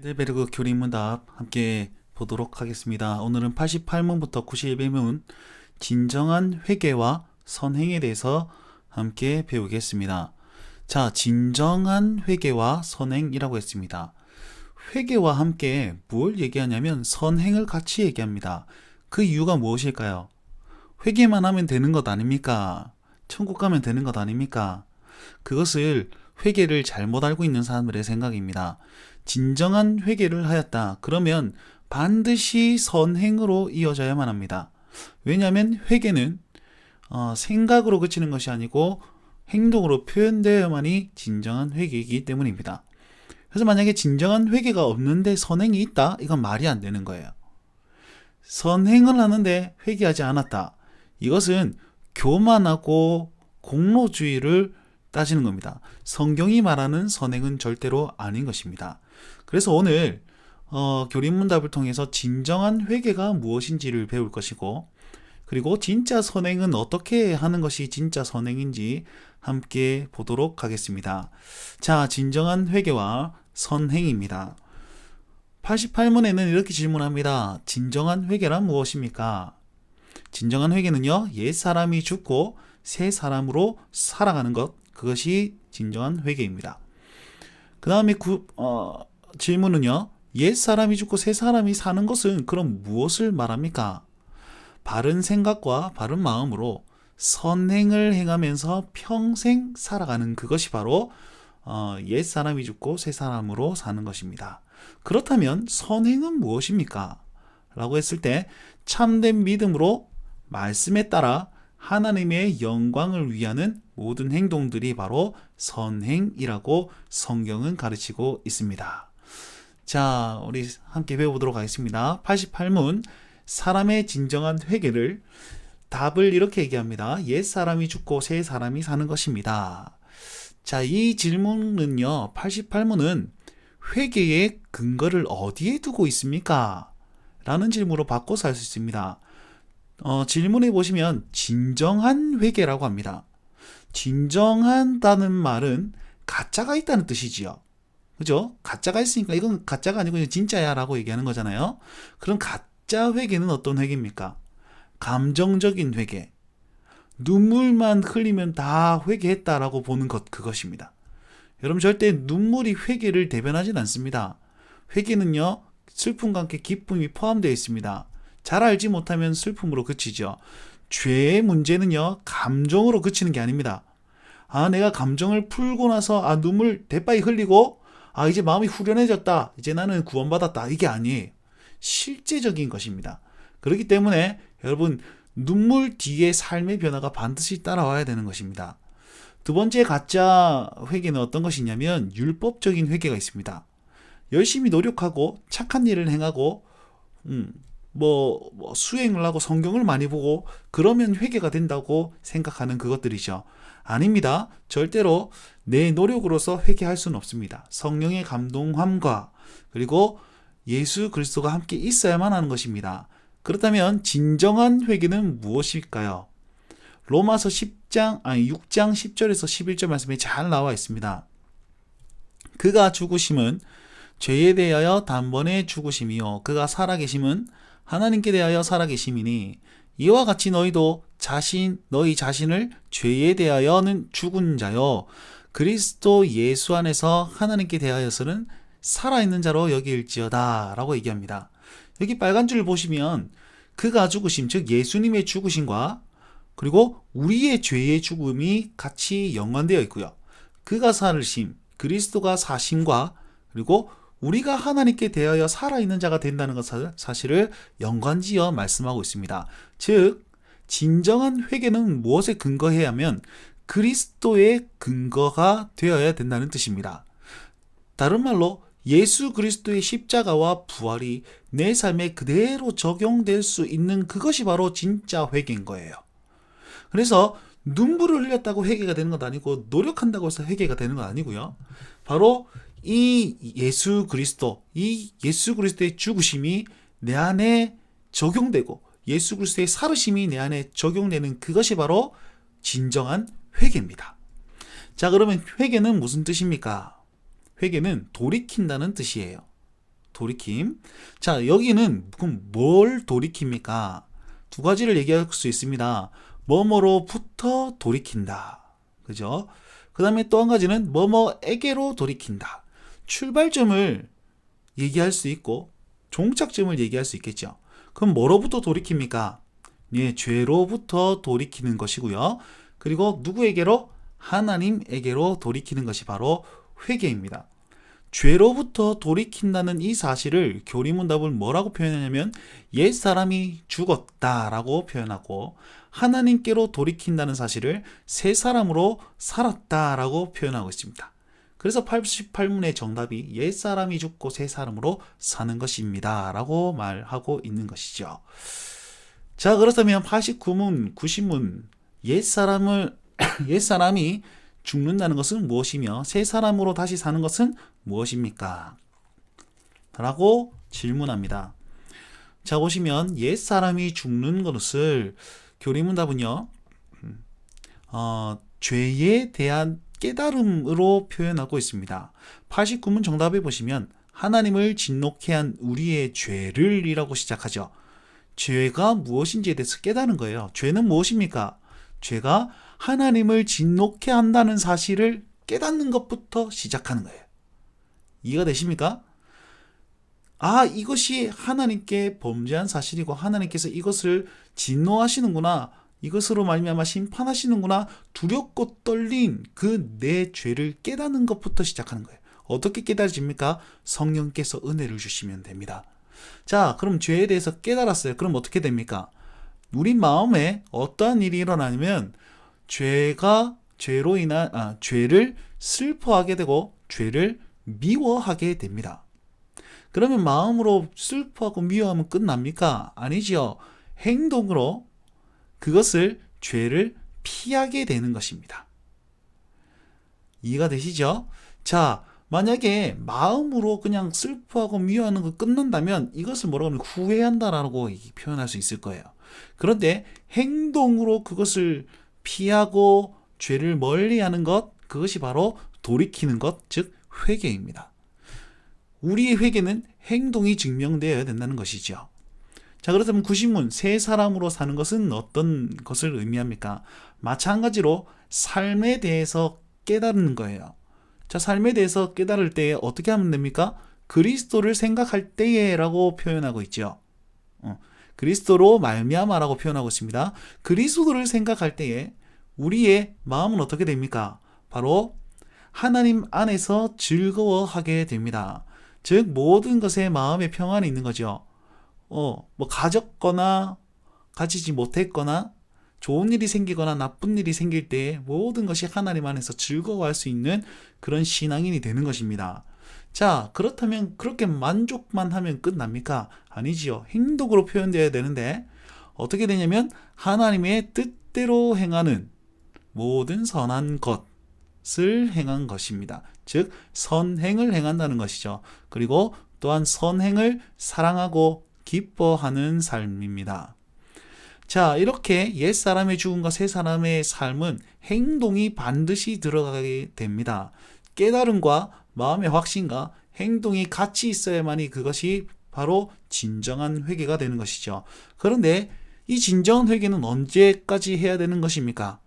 헤이델베르그 교리문답 함께 보도록 하겠습니다. 오늘은 88문부터 91문 진정한 회개와 선행에 대해서 함께 배우겠습니다. 자, 진정한 회개와 선행이라고 했습니다. 회개와 함께 뭘 얘기하냐면 선행을 같이 얘기합니다. 그 이유가 무엇일까요? 회개만 하면 되는 것 아닙니까? 천국 가면 되는 것 아닙니까? 그것을 회개를 잘못 알고 있는 사람들의 생각입니다. 진정한 회개를 하였다. 그러면 반드시 선행으로 이어져야만 합니다. 왜냐하면 회개는 생각으로 그치는 것이 아니고 행동으로 표현되어야만이 진정한 회개이기 때문입니다. 그래서 만약에 진정한 회개가 없는데 선행이 있다? 이건 말이 안 되는 거예요. 선행을 하는데 회개하지 않았다. 이것은 교만하고 공로주의를 따지는 겁니다. 성경이 말하는 선행은 절대로 아닌 것입니다. 그래서 오늘 교리문답을 통해서 진정한 회개가 무엇인지를 배울 것이고, 그리고 진짜 선행은 어떻게 하는 것이 진짜 선행인지 함께 보도록 하겠습니다. 자, 진정한 회개와 선행입니다. 88문에는 이렇게 질문합니다. 진정한 회개란 무엇입니까? 진정한 회개는요, 옛사람이 죽고 새 사람으로 살아가는 것, 그것이 진정한 회개입니다. 그 다음에 질문은요, 옛사람이 죽고 새 사람이 사는 것은 그럼 무엇을 말합니까? 바른 생각과 바른 마음으로 선행을 행하면서 평생 살아가는 그것이 바로 옛사람이 죽고 새 사람으로 사는 것입니다. 그렇다면 선행은 무엇입니까? 라고 했을 때 참된 믿음으로 말씀에 따라 하나님의 영광을 위하는 모든 행동들이 바로 선행이라고 성경은 가르치고 있습니다. 자, 우리 함께 배워보도록 하겠습니다. 88문 사람의 진정한 회개를 답을 이렇게 얘기합니다. 옛 사람이 죽고 새 사람이 사는 것입니다. 자, 이 질문은요, 88문은 회개의 근거를 어디에 두고 있습니까? 라는 질문으로 바꿔서 할 수 있습니다. 질문해 보시면 진정한 회개라고 합니다. 진정한다는 말은 가짜가 있다는 뜻이지요. 그죠? 가짜가 있으니까 이건 가짜가 아니고 진짜야 라고 얘기하는 거잖아요. 그럼 가짜 회개는 어떤 회개입니까? 감정적인 회개. 눈물만 흘리면 다 회개했다라고 보는 것, 그것입니다. 여러분, 절대 눈물이 회개를 대변하진 않습니다. 회개는요, 슬픔과 함께 기쁨이 포함되어 있습니다. 잘 알지 못하면 슬픔으로 그치죠. 죄의 문제는요, 감정으로 그치는 게 아닙니다. 내가 감정을 풀고 나서 눈물 대빠이 흘리고 이제 마음이 후련해졌다, 이제 나는 구원받았다, 이게 아니에요. 실제적인 것입니다. 그렇기 때문에 여러분, 눈물 뒤에 삶의 변화가 반드시 따라와야 되는 것입니다. 두 번째 가짜 회개는 어떤 것이냐면 율법적인 회개가 있습니다. 열심히 노력하고 착한 일을 행하고 수행을 하고 성경을 많이 보고 그러면 회개가 된다고 생각하는 그것들이죠. 아닙니다. 절대로 내 노력으로서 회개할 수는 없습니다. 성령의 감동함과 그리고 예수 그리스도가 함께 있어야만 하는 것입니다. 그렇다면 진정한 회개는 무엇일까요? 로마서 6장 10절에서 11절 말씀에 잘 나와 있습니다. 그가 죽으심은 죄에 대하여 단번에 죽으심이요 그가 살아계심은 하나님께 대하여 살아계심이니 이와 같이 너희도 너희 자신을 죄에 대하여는 죽은 자요 그리스도 예수 안에서 하나님께 대하여서는 살아있는 자로 여길지어다 라고 얘기합니다. 여기 빨간 줄 보시면 그가 죽으심, 즉 예수님의 죽으심과 그리고 우리의 죄의 죽음이 같이 연관되어 있고요. 그가 살으심, 그리스도가 사심과 그리고 우리가 하나님께 대하여 살아있는 자가 된다는 것을 사실을 연관지어 말씀하고 있습니다. 즉 진정한 회개는 무엇에 근거해야 하면 그리스도의 근거가 되어야 된다는 뜻입니다. 다른 말로 예수 그리스도의 십자가와 부활이 내 삶에 그대로 적용될 수 있는 그것이 바로 진짜 회개인 거예요. 그래서 눈물을 흘렸다고 회개가 되는 것 아니고 노력한다고 해서 회개가 되는 건 아니고요. 바로 이 예수 그리스도의 죽으심이 내 안에 적용되고 예수 그리스도의 살으심이 내 안에 적용되는 그것이 바로 진정한 회개입니다. 자, 그러면 회개는 무슨 뜻입니까? 회개는 돌이킨다는 뜻이에요. 돌이킴. 자, 여기는 그럼 뭘 돌이킵니까? 두 가지를 얘기할 수 있습니다. 뭐뭐로부터 돌이킨다. 그죠? 그 다음에 또 한 가지는 뭐뭐에게로 돌이킨다. 출발점을 얘기할 수 있고 종착점을 얘기할 수 있겠죠. 그럼 뭐로부터 돌이킵니까? 예, 죄로부터 돌이키는 것이고요. 그리고 누구에게로? 하나님에게로 돌이키는 것이 바로 회개입니다. 죄로부터 돌이킨다는 이 사실을 교리문답을 뭐라고 표현하냐면 옛사람이 죽었다라고 표현하고, 하나님께로 돌이킨다는 사실을 새 사람으로 살았다라고 표현하고 있습니다. 그래서 88문의 정답이 옛사람이 죽고 새 사람으로 사는 것입니다 라고 말하고 있는 것이죠. 자, 그렇다면 89문, 90문 옛사람이 죽는다는 것은 무엇이며 새 사람으로 다시 사는 것은 무엇입니까? 라고 질문합니다. 자, 보시면 옛사람이 죽는 것을 교리문답은요, 죄에 대한 깨달음으로 표현하고 있습니다. 89문 정답에 보시면 하나님을 진노케 한 우리의 죄를 이라고 시작하죠. 죄가 무엇인지에 대해서 깨닫는 거예요. 죄는 무엇입니까? 죄가 하나님을 진노케 한다는 사실을 깨닫는 것부터 시작하는 거예요. 이해가 되십니까? 아, 이것이 하나님께 범죄한 사실이고 하나님께서 이것을 진노하시는구나, 이것으로 말미암아 심판하시는구나, 두렵고 떨린 그 내 죄를 깨닫는 것부터 시작하는 거예요. 어떻게 깨달아집니까? 성령께서 은혜를 주시면 됩니다. 자, 그럼 죄에 대해서 깨달았어요. 그럼 어떻게 됩니까? 우리 마음에 어떠한 일이 일어나냐면 죄로 인한 죄를 슬퍼하게 되고 죄를 미워하게 됩니다. 그러면 마음으로 슬퍼하고 미워하면 끝납니까? 아니지요. 행동으로 그것을, 죄를 피하게 되는 것입니다. 이해가 되시죠? 자, 만약에 마음으로 그냥 슬퍼하고 미워하는 거 끝난다면 이것을 뭐라고 하면 후회한다라고 표현할 수 있을 거예요. 그런데 행동으로 그것을 피하고 죄를 멀리하는 것, 그것이 바로 돌이키는 것, 즉 회개입니다. 우리의 회개는 행동이 증명되어야 된다는 것이죠. 자, 그렇다면 90문, 새 사람으로 사는 것은 어떤 것을 의미합니까? 마찬가지로 삶에 대해서 깨달는 거예요. 자, 삶에 대해서 깨달을 때 어떻게 하면 됩니까? 그리스도를 생각할 때에 라고 표현하고 있죠. 그리스도로 말미암아라고 표현하고 있습니다. 그리스도를 생각할 때에 우리의 마음은 어떻게 됩니까? 바로 하나님 안에서 즐거워하게 됩니다. 즉 모든 것에 마음의 평안이 있는 거죠. 가졌거나 가지지 못했거나 좋은 일이 생기거나 나쁜 일이 생길 때 모든 것이 하나님 안에서 즐거워할 수 있는 그런 신앙인이 되는 것입니다. 자, 그렇다면 그렇게 만족만 하면 끝납니까? 아니지요. 행동으로 표현되어야 되는데 어떻게 되냐면 하나님의 뜻대로 행하는 모든 선한 것을 행한 것입니다. 즉 선행을 행한다는 것이죠. 그리고 또한 선행을 사랑하고 기뻐하는 삶입니다. 자, 이렇게 옛사람의 죽음과 새사람의 삶은 행동이 반드시 들어가게 됩니다. 깨달음과 마음의 확신과 행동이 같이 있어야만이 그것이 바로 진정한 회개가 되는 것이죠. 그런데 이 진정한 회개는 언제까지 해야 되는 것입니까?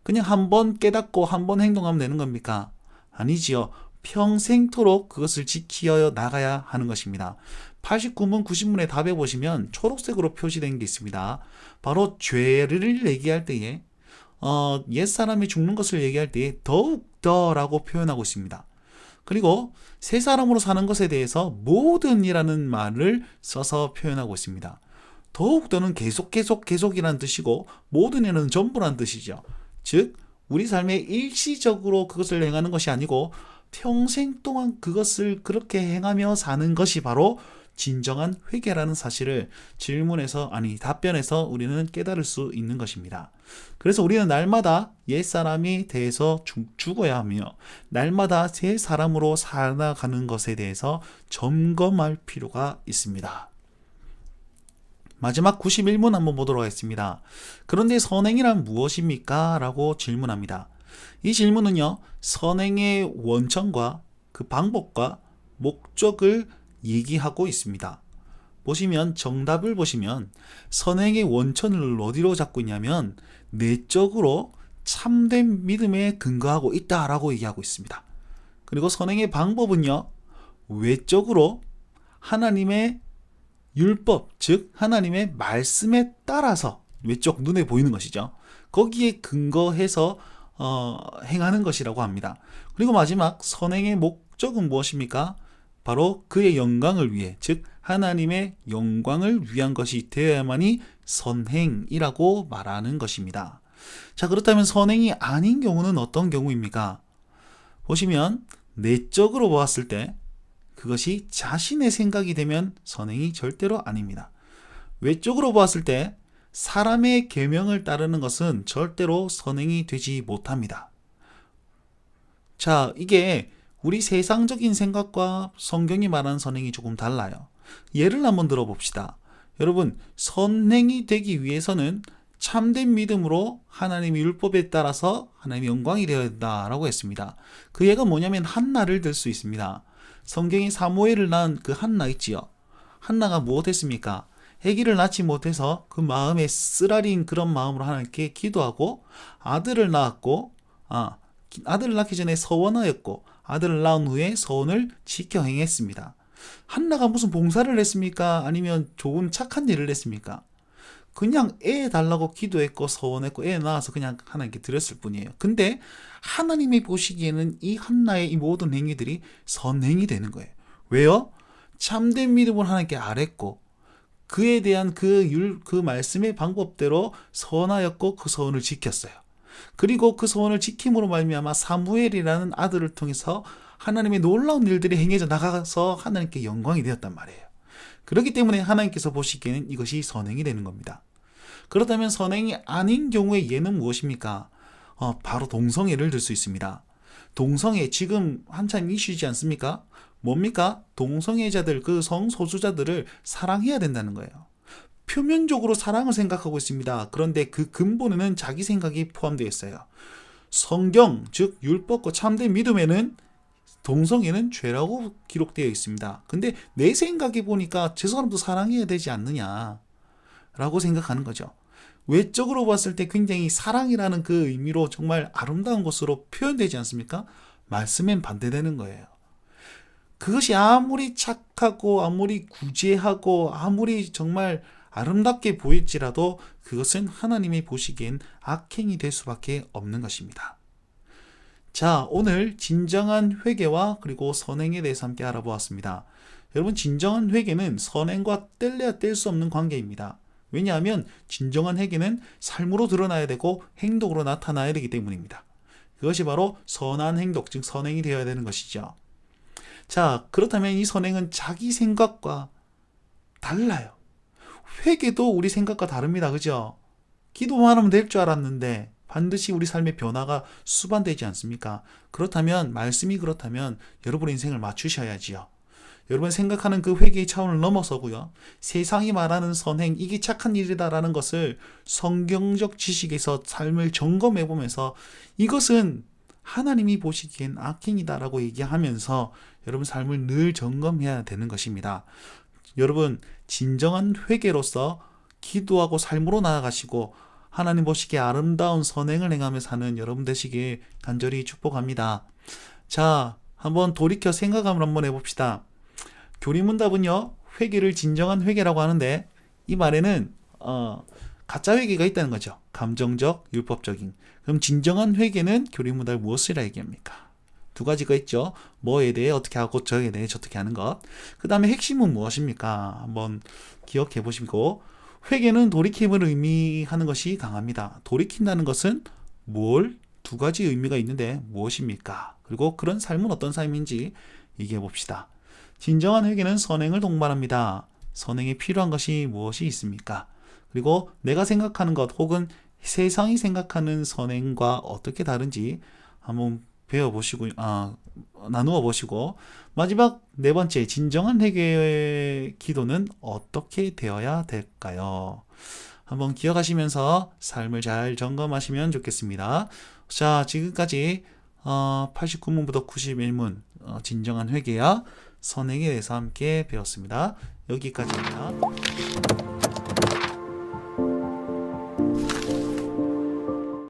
그냥 한번 깨닫고 한번 행동하면 되는 겁니까? 아니지요. 평생토록 그것을 지키어 나가야 하는 것입니다. 89문, 90문의 답에 보시면 초록색으로 표시된 게 있습니다. 바로 죄를 얘기할 때에 옛사람이 죽는 것을 얘기할 때에 더욱더라고 표현하고 있습니다. 그리고 새 사람으로 사는 것에 대해서 모든이라는 말을 써서 표현하고 있습니다. 더욱더는 계속이라는 뜻이고 모든이라는 전부라는 뜻이죠. 즉 우리 삶에 일시적으로 그것을 행하는 것이 아니고 평생 동안 그것을 그렇게 행하며 사는 것이 바로 진정한 회개라는 사실을 답변에서 우리는 깨달을 수 있는 것입니다. 그래서 우리는 날마다 옛사람이 대해서 죽어야 하며 날마다 새 사람으로 살아가는 것에 대해서 점검할 필요가 있습니다. 마지막 91문 한번 보도록 하겠습니다. 그런데 선행이란 무엇입니까? 라고 질문합니다. 이 질문은요, 선행의 원천과 그 방법과 목적을 얘기하고 있습니다. 보시면 정답을 보시면 선행의 원천을 어디로 잡고 있냐면 내적으로 참된 믿음에 근거하고 있다라고 얘기하고 있습니다. 그리고 선행의 방법은요, 외적으로 하나님의 율법, 즉 하나님의 말씀에 따라서 외적 눈에 보이는 것이죠. 거기에 근거해서 행하는 것이라고 합니다. 그리고 마지막 선행의 목적은 무엇입니까? 바로 그의 영광을 위해, 즉 하나님의 영광을 위한 것이 되어야만이 선행이라고 말하는 것입니다. 자, 그렇다면 선행이 아닌 경우는 어떤 경우입니까? 보시면 내적으로 보았을 때 그것이 자신의 생각이 되면 선행이 절대로 아닙니다. 외적으로 보았을 때 사람의 계명을 따르는 것은 절대로 선행이 되지 못합니다. 자, 이게 우리 세상적인 생각과 성경이 말하는 선행이 조금 달라요. 예를 한번 들어봅시다. 여러분, 선행이 되기 위해서는 참된 믿음으로 하나님의 율법에 따라서 하나님의 영광이 되어야 된다라고 했습니다. 그 예가 뭐냐면 한나를 들 수 있습니다. 성경이 사무엘을 낳은 그 한나 있지요. 한나가 무엇했습니까? 아기를 낳지 못해서 그 마음에 쓰라린 그런 마음으로 하나님께 기도하고 아들을 낳았고, 아들을 낳기 전에 서원하였고 아들을 낳은 후에 서원을 지켜 행했습니다. 한나가 무슨 봉사를 했습니까? 아니면 좋은 착한 일을 했습니까? 그냥 애 달라고 기도했고 서원했고 애 낳아서 그냥 하나님께 드렸을 뿐이에요. 근데 하나님이 보시기에는 이 한나의 이 모든 행위들이 선행이 되는 거예요. 왜요? 참된 믿음을 하나님께 아뢰고 그에 대한 그 말씀의 방법대로 서원하였고 그 서원을 지켰어요. 그리고 그 서원을 지킴으로 말미암아 사무엘이라는 아들을 통해서 하나님의 놀라운 일들이 행해져 나가서 하나님께 영광이 되었단 말이에요. 그렇기 때문에 하나님께서 보시기에는 이것이 선행이 되는 겁니다. 그렇다면 선행이 아닌 경우의 예는 무엇입니까? 바로 동성애를 들 수 있습니다. 동성애 지금 한참 이슈지 않습니까? 뭡니까? 동성애자들, 그 성소수자들을 사랑해야 된다는 거예요. 표면적으로 사랑을 생각하고 있습니다. 그런데 그 근본에는 자기 생각이 포함되어 있어요. 성경, 즉 율법과 참된 믿음에는 동성애는 죄라고 기록되어 있습니다. 근데 내 생각에 보니까 저 사람도 사랑해야 되지 않느냐 라고 생각하는 거죠. 외적으로 봤을 때 굉장히 사랑이라는 그 의미로 정말 아름다운 것으로 표현되지 않습니까? 말씀엔 반대되는 거예요. 그것이 아무리 착하고 아무리 구제하고 아무리 정말 아름답게 보일지라도 그것은 하나님이 보시기엔 악행이 될 수밖에 없는 것입니다. 자, 오늘 진정한 회개와 그리고 선행에 대해서 함께 알아보았습니다. 여러분, 진정한 회개는 선행과 뗄래야 뗄 수 없는 관계입니다. 왜냐하면 진정한 회개는 삶으로 드러나야 되고 행동으로 나타나야 되기 때문입니다. 그것이 바로 선한 행동, 즉 선행이 되어야 되는 것이죠. 자, 그렇다면 이 선행은 자기 생각과 달라요. 회개도 우리 생각과 다릅니다. 그죠? 기도만 하면 될 줄 알았는데 반드시 우리 삶의 변화가 수반되지 않습니까? 그렇다면, 말씀이 그렇다면 여러분의 인생을 맞추셔야지요. 여러분 생각하는 그 회개의 차원을 넘어서고요. 세상이 말하는 선행, 이게 착한 일이다라는 것을 성경적 지식에서 삶을 점검해 보면서 이것은 하나님이 보시기엔 악행이다라고 얘기하면서 여러분 삶을 늘 점검해야 되는 것입니다. 여러분, 진정한 회개로서 기도하고 삶으로 나아가시고 하나님 보시기에 아름다운 선행을 행하며 사는 여러분 되시길 간절히 축복합니다. 자, 한번 돌이켜 생각을 한번 해봅시다. 교리문답은요, 회개를 진정한 회개라고 하는데 이 말에는 가짜 회개가 있다는 거죠. 감정적, 율법적인. 그럼 진정한 회개는 교리문답 무엇이라 얘기합니까? 두 가지가 있죠. 뭐에 대해 어떻게 하고 저에 대해 어떻게 하는 것. 그 다음에 핵심은 무엇입니까? 한번 기억해 보시고, 회개는 돌이킴을 의미하는 것이 강합니다. 돌이킨다는 것은 두 가지 의미가 있는데 무엇입니까? 그리고 그런 삶은 어떤 삶인지 얘기해 봅시다. 진정한 회개는 선행을 동반합니다. 선행에 필요한 것이 무엇이 있습니까? 그리고 내가 생각하는 것 혹은 세상이 생각하는 선행과 어떻게 다른지 한번 배워보시고 나누어 보시고, 마지막 네 번째, 진정한 회개의 기도는 어떻게 되어야 될까요? 한번 기억하시면서 삶을 잘 점검하시면 좋겠습니다. 자, 지금까지 89문부터 91문 진정한 회개와 선행에 대해서 함께 배웠습니다. 여기까지입니다.